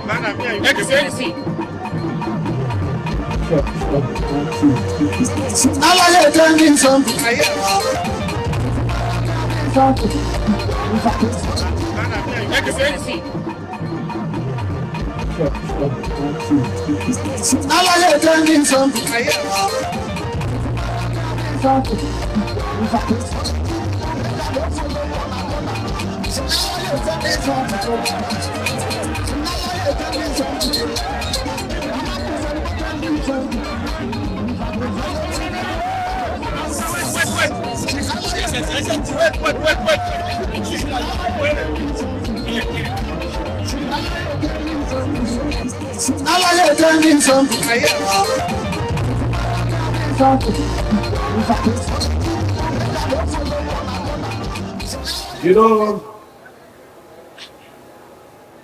Excellency. Excellency. You know,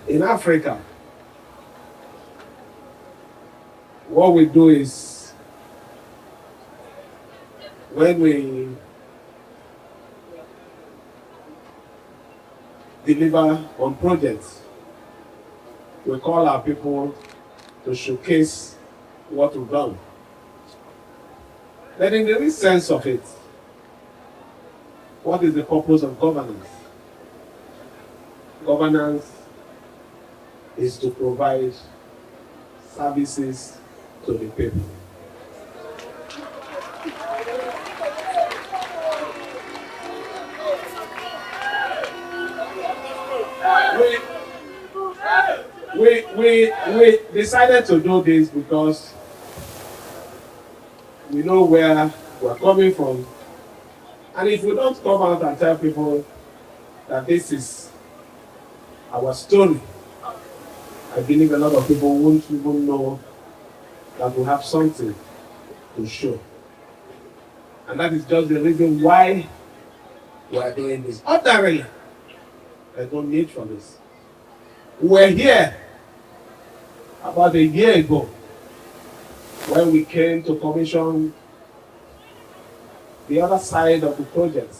in Africa, what we do is when we deliver on projects, we call our people to showcase what we've done. But in the real sense of it, what is the purpose of governance? Governance is to provide services to the people. We decided to do this because we know where we're coming from. And if we don't come out and tell people that this is our story, I believe a lot of people won't even know that we have something to show. And that is just the reason why we are doing this. Ordinarily, there's no need for this. We were here about a year ago when we came to commission the other side of the project.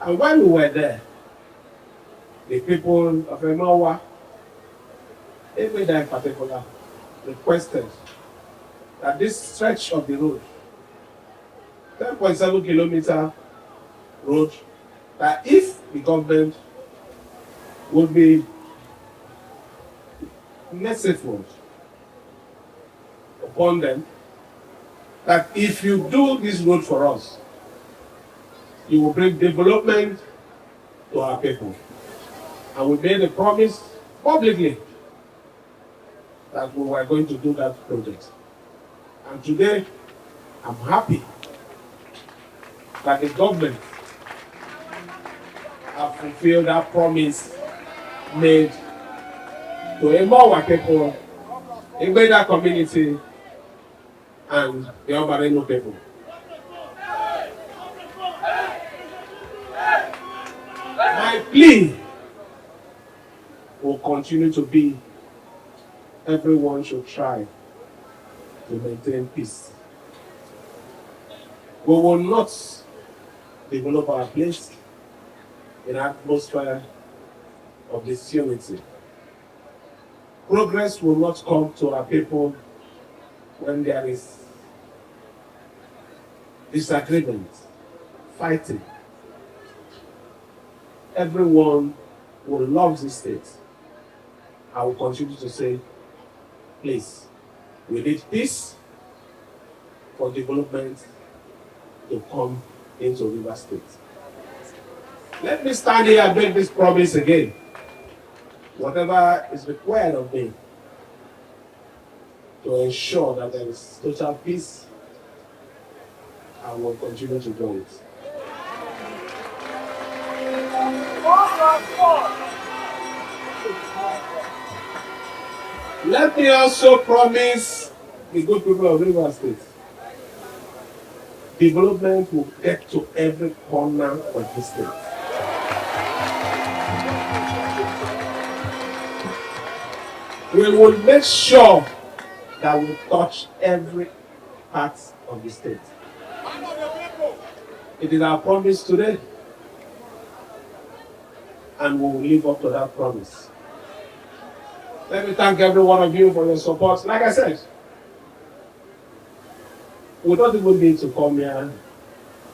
And when we were there, the people of Emohua, Egbeda in particular, requested that this stretch of the road, 10.7 kilometer road, that if the government would be merciful upon them, that if you do this road for us, you will bring development to our people. And we made a promise publicly that we were going to do that project. And today, I'm happy that the government have fulfilled that promise made to Emohua people, Egbeda community, and the Omerelu people. My plea will continue to be everyone should try to maintain peace. We will not develop our place in an atmosphere of disunity. Progress will not come to our people when there is disagreement, fighting. Everyone who loves this state, I will continue to say, please, we need peace for development to come into River State. Let me stand here and make this promise again. Whatever is required of me to ensure that there is total peace, I will continue to do it. Let me also promise the good people of River State, development will get to every corner of the state. We will make sure that we touch every part of the state. It is our promise today, and we will live up to that promise. Let me thank every one of you for your support. Like I said, we don't even need to come here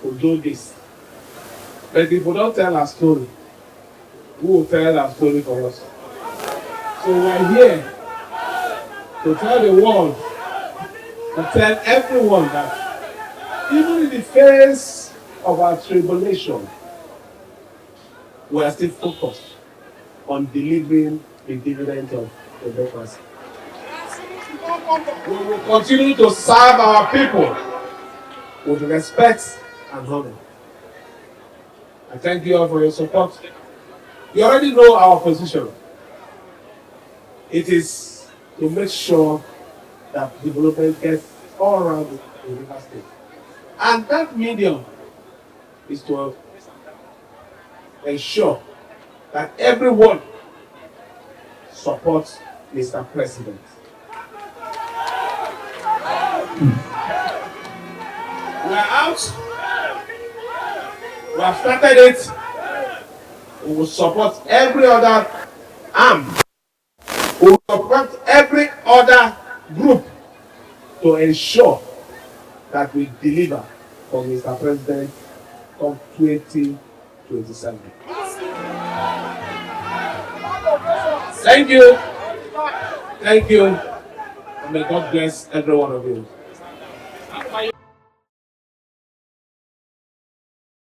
to do this. But if we don't tell our story, who will tell our story for us? So we're here to tell the world, to tell everyone that even in the face of our tribulation, we are still focused on delivering the dividend of democracy. We will continue to serve our people with respect and honor. I thank you all for your support. You already know our position. It is to make sure that development gets all around the River State. And that medium is to ensure that everyone supports Mr. President. We are out. We have started it. We will support every other arm. We will support every other group to ensure that we deliver for Mr. President of 2027. Thank you. Thank you. And may God bless every one of you.